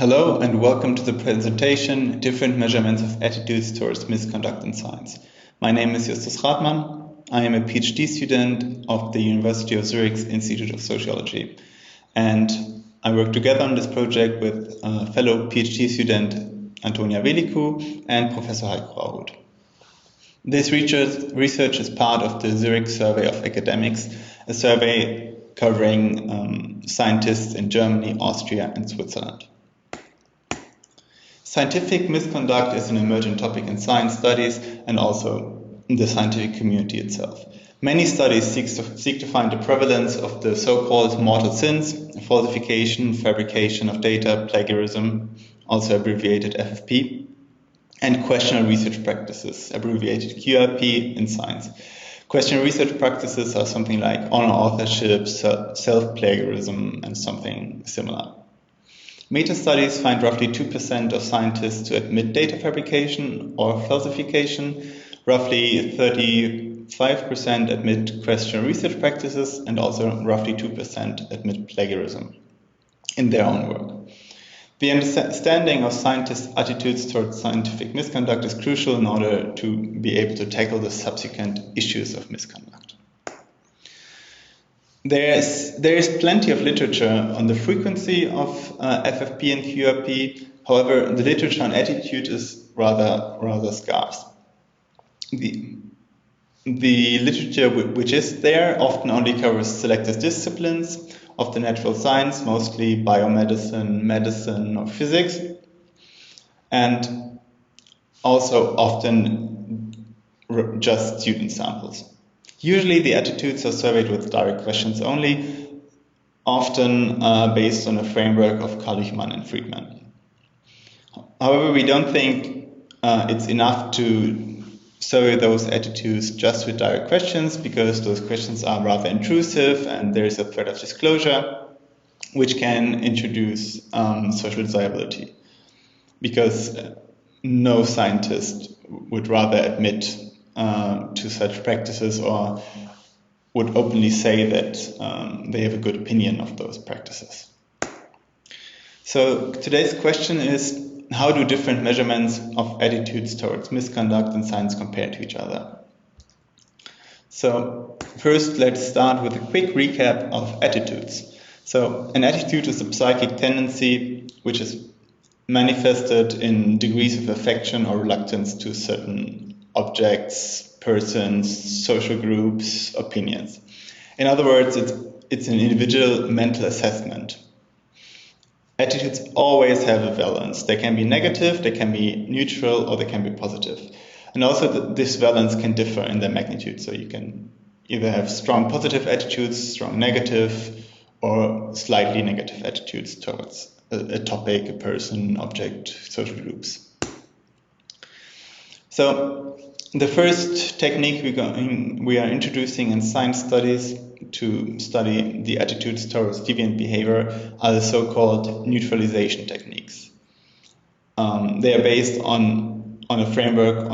Hello and welcome to the presentation Different Measurements of Attitudes Towards Misconduct in Science. My name is Rathmann. I am a PhD student of the University of Zurich's Institute of Sociology, and I work together on this project with fellow PhD student Antonia Veliku and Professor Heiko Rauhut. This research is part of the Zurich Survey of Academics, a survey covering scientists in Germany, Austria and Switzerland. Scientific misconduct is an emerging topic in science studies and also in the scientific community itself. Many studies seek to find the prevalence of the so-called mortal sins, falsification, fabrication of data, plagiarism, also abbreviated FFP, and questionable research practices, abbreviated QRP, in science. Questionable research practices are something like honor authorship, self-plagiarism, and something similar. Meta-studies find roughly 2% of scientists to admit data fabrication or falsification, roughly 35% admit questionable research practices, and also roughly 2% admit plagiarism in their own work. The understanding of scientists' attitudes towards scientific misconduct is crucial in order to be able to tackle the subsequent issues of misconduct. There is plenty of literature on the frequency of FFP and QRP. However, the literature on attitude is rather scarce. The literature which is there often only covers selected disciplines of the natural science, mostly biomedicine, medicine, or physics, and also often just student samples. Usually the attitudes are surveyed with direct questions only, often based on a framework of Rathmann and Friedman. However, we don't think it's enough to survey those attitudes just with direct questions, because those questions are rather intrusive and there is a threat of disclosure, which can introduce social desirability, because no scientist would rather admit to such practices or would openly say that they have a good opinion of those practices. So today's question is, how do different measurements of attitudes towards misconduct in science compare to each other? So first, let's start with a quick recap of attitudes. So an attitude is a psychic tendency which is manifested in degrees of affection or reluctance to certain objects, persons, social groups, opinions. In other words, it's an individual mental assessment. Attitudes always have a valence. They can be negative, they can be neutral, or they can be positive. And also this valence can differ in their magnitude. So you can either have strong positive attitudes, strong negative, or slightly negative attitudes towards a topic, a person, object, social groups. So the first technique we are introducing in science studies to study the attitudes towards deviant behavior are the so-called neutralization techniques. They are based on a framework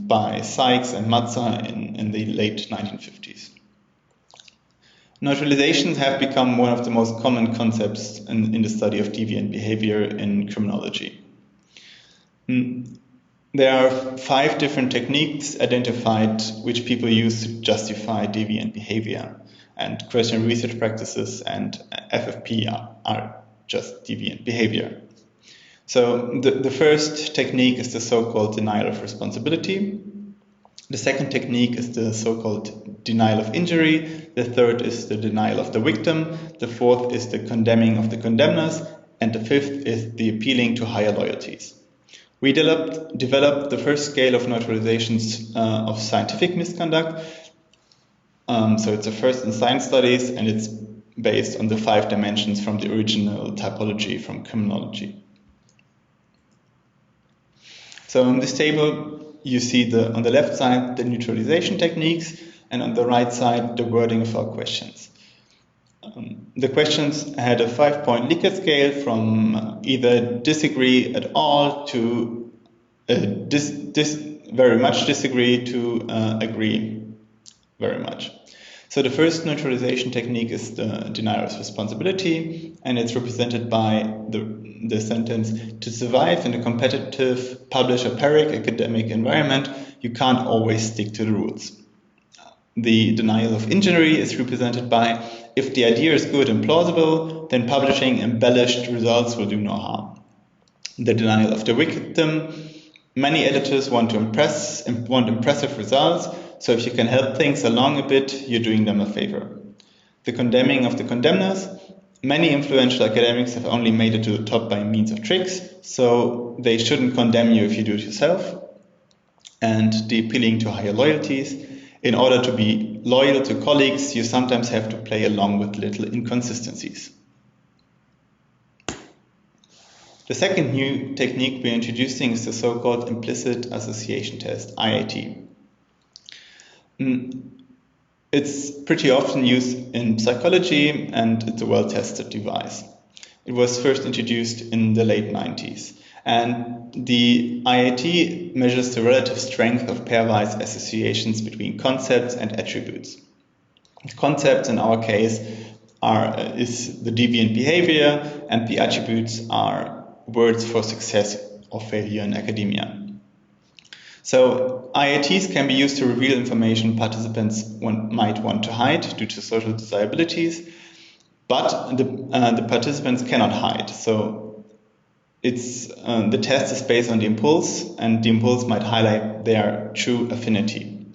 by Sykes and Mazza in the late 1950s. Neutralizations have become one of the most common concepts in the study of deviant behavior in criminology. There are 5 different techniques identified which people use to justify deviant behavior, and questionable research practices and FFP are just deviant behavior. So the first technique is the so-called denial of responsibility. The second technique is the so-called denial of injury. The third is the denial of the victim. The fourth is the condemning of the condemners. And the fifth is the appealing to higher loyalties. We developed the first scale of neutralizations of scientific misconduct. So it's the first in science studies, and it's based on the 5 dimensions from the original typology from criminology. So in this table, you see on the left side the neutralization techniques, and on the right side the wording of our questions. The questions had a 5-point Likert scale from either disagree at all to very much disagree to agree very much. So the first neutralization technique is the deniers responsibility, and it's represented by the the sentence, to survive in a competitive, publish-or-peric academic environment, you can't always stick to the rules. The denial of injury is represented by, if the idea is good and plausible, then publishing embellished results will do no harm. The denial of the victim, many editors want impressive results, so if you can help things along a bit, you're doing them a favor. The condemning of the condemners, many influential academics have only made it to the top by means of tricks, so they shouldn't condemn you if you do it yourself. And the appealing to higher loyalties, in order to be loyal to colleagues, you sometimes have to play along with little inconsistencies. The second new technique we're introducing is the so-called implicit association test, IAT. It's pretty often used in psychology, and it's a well-tested device. It was first introduced in the late 90s. And the IAT measures the relative strength of pairwise associations between concepts and attributes. Concepts in our case is the deviant behavior, and the attributes are words for success or failure in academia. So IATs can be used to reveal information participants might want to hide due to social desirabilities, but the participants cannot hide. So the test is based on the impulse, and the impulse might highlight their true affinity.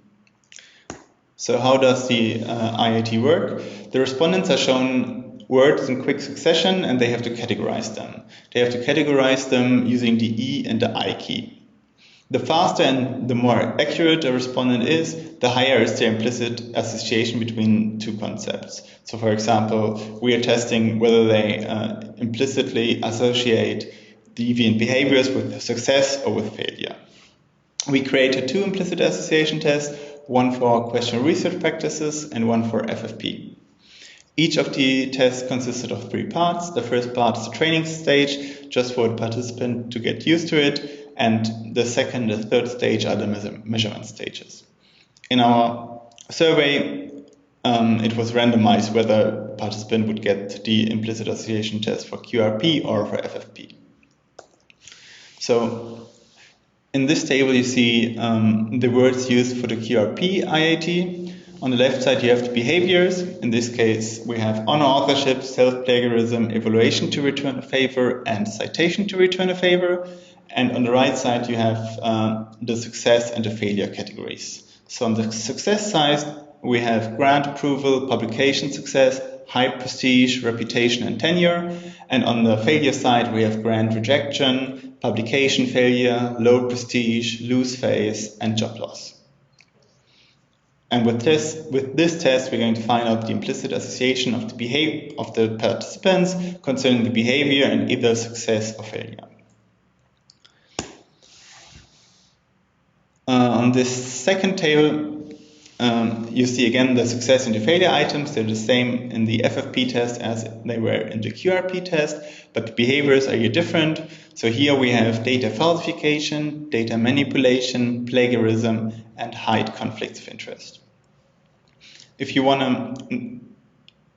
So how does the IAT work? The respondents are shown words in quick succession, and they have to categorize them. They have to categorize them using the E and the I key. The faster and the more accurate a respondent is, the higher is their implicit association between two concepts. So for example, we are testing whether they implicitly associate deviant behaviors with success or with failure. We created two implicit association tests, one for questionable research practices and one for FFP. Each of the tests consisted of 3 parts. The first part is the training stage, just for the participant to get used to it, and the second and third stage are the measurement stages. In our survey, it was randomized whether a participant would get the implicit association test for QRP or for FFP. So in this table you see the words used for the QRP IAT. On the left side you have the behaviors. In this case we have honor authorship, self-plagiarism, evaluation to return a favor, and citation to return a favor. And on the right side you have the success and the failure categories. So on the success side we have grant approval, publication success, high prestige, reputation and tenure. And on the failure side we have grant rejection, publication failure, low prestige, lose face, and job loss. And with this test, we're going to find out the implicit association of the participants concerning the behavior and either success or failure. On this second table, you see again the success and the failure items. They're the same in the FFP test as they were in the QRP test, but the behaviors are here different. So here we have data falsification, data manipulation, plagiarism, and hide conflicts of interest. If you want to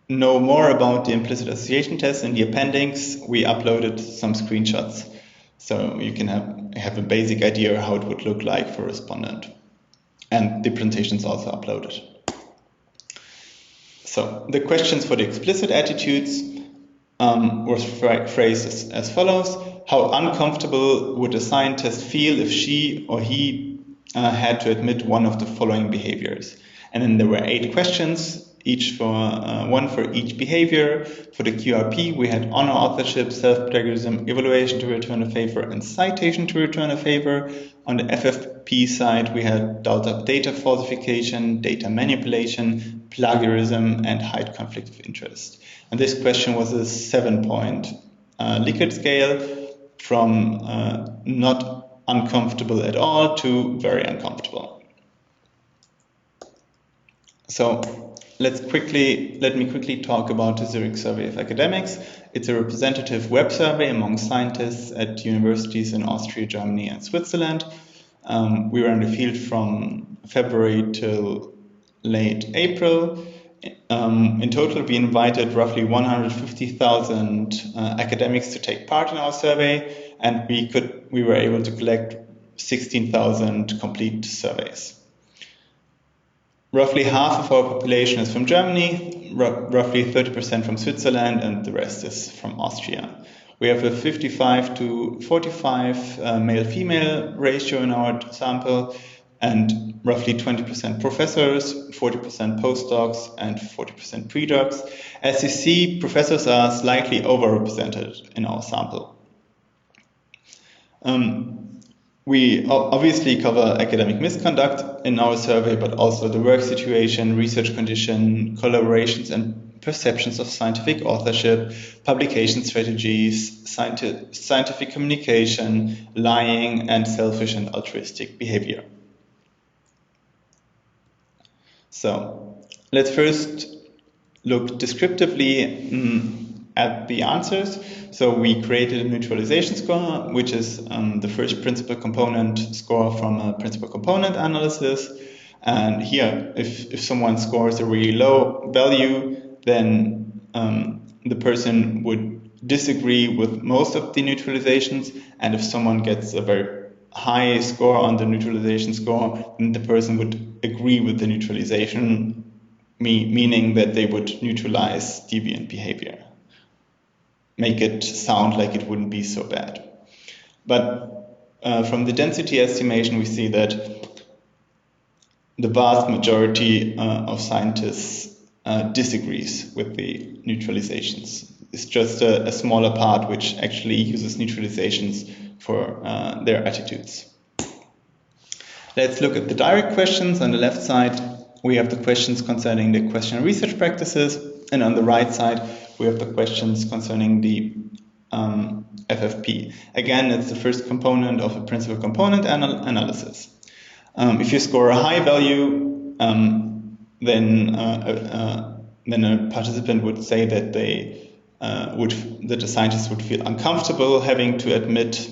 know more about the implicit association test, in the appendix we uploaded some screenshots, so you can have a basic idea how it would look like for a respondent. And the presentation is also uploaded. So the questions for the explicit attitudes were phrased as follows. How uncomfortable would a scientist feel if she or he had to admit one of the following behaviors? And then there were 8 questions, one for each behavior. For the QRP, we had honor authorship, self-plagiarism, evaluation to return a favor, and citation to return a favor. On the FFP side, we had data falsification, data manipulation, plagiarism, and hide conflict of interest. And this question was a 7-point Likert scale from not uncomfortable at all to very uncomfortable. So let me quickly talk about the Zurich Survey of Academics. It's a representative web survey among scientists at universities in Austria, Germany, and Switzerland. We were in the field from February till late April. In total, we invited roughly 150,000 academics to take part in our survey, and we were able to collect 16,000 complete surveys. Roughly half of our population is from Germany, roughly 30% from Switzerland, and the rest is from Austria. We have a 55 to 45 male-female ratio in our sample, and roughly 20% professors, 40% postdocs, and 40% predocs. As you see, professors are slightly overrepresented in our sample. We obviously cover academic misconduct in our survey, but also the work situation, research condition, collaborations and perceptions of scientific authorship, publication strategies, scientific communication, lying, and selfish and altruistic behavior. So let's first look descriptively at the answers. So we created a neutralization score, which is the first principal component score from a principal component analysis. And here, if someone scores a really low value, then the person would disagree with most of the neutralizations. And if someone gets a very high score on the neutralization score, then the person would agree with the neutralization, meaning that they would neutralize deviant behavior, make it sound like it wouldn't be so bad. But from the density estimation, we see that the vast majority of scientists disagrees with the neutralizations. It's just a smaller part which actually uses neutralizations for their attitudes. Let's look at the direct questions. On the left side, we have the questions concerning the question and research practices, and on the right side, we have the questions concerning the FFP. Again, it's the first component of a principal component analysis. If you score a high value, then a participant would say that that the scientists would feel uncomfortable having to admit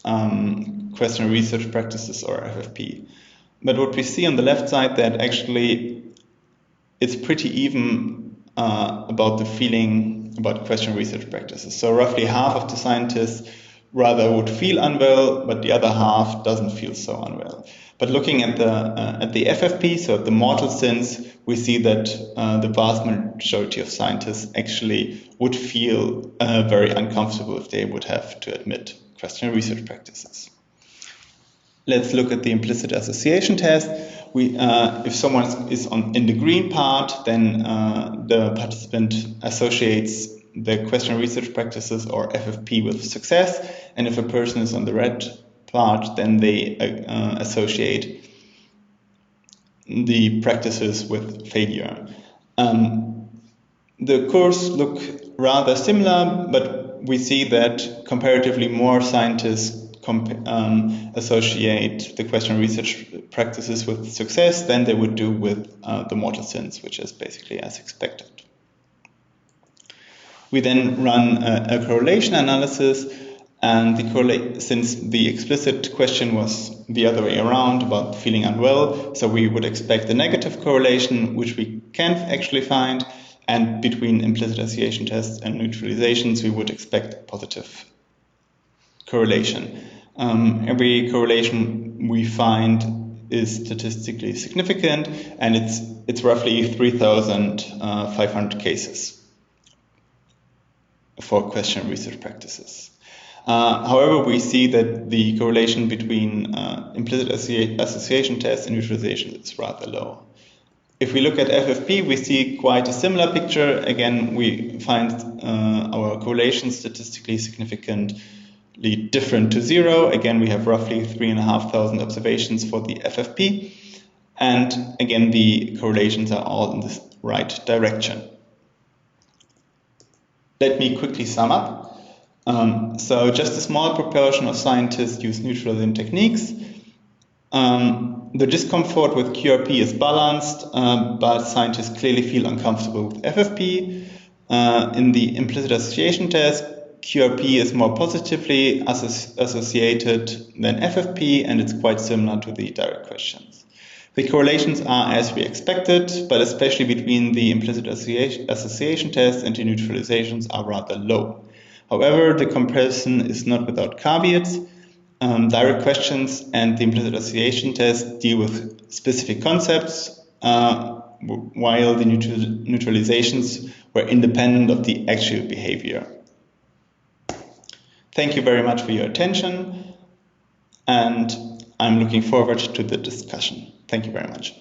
question and research practices or FFP. But what we see on the left side, that actually it's pretty even about the feeling about question and research practices. So roughly half of the scientists rather would feel unwell, but the other half doesn't feel so unwell. But looking at the FFP, so the mortal sins, we see that the vast majority of scientists actually would feel very uncomfortable if they would have to admit question and research practices. Let's look at the implicit association test. If someone is in the green part, then the participant associates the question and research practices or FFP with success, and if a person is on the red part, then they associate the practices with failure. The curves look rather similar, but we see that comparatively more scientists associate the question and research practices with success than they would do with the mortal sins, which is basically as expected. We then run a correlation analysis, and since the explicit question was the other way around about feeling unwell, so we would expect a negative correlation, which we can't actually find, and between implicit association tests and neutralizations, we would expect a positive correlation. Every correlation we find is statistically significant, and it's roughly 3,500 cases for question and research practices. However, we see that the correlation between implicit association tests and neutralization is rather low. If we look at FFP, we see quite a similar picture. Again, we find our correlation statistically significantly different to zero. Again, we have roughly 3,500 observations for the FFP. And again, the correlations are all in the right direction. Let me quickly sum up. So just a small proportion of scientists use neutralizing techniques. The discomfort with QRP is balanced, but scientists clearly feel uncomfortable with FFP. In the implicit association test, QRP is more positively associated than FFP, and it's quite similar to the direct questions. The correlations are as we expected, but especially between the implicit association test and the neutralizations are rather low. However, the comparison is not without caveats. Direct questions and the implicit association test deal with specific concepts, while the neutralizations were independent of the actual behavior. Thank you very much for your attention, and I'm looking forward to the discussion. Thank you very much.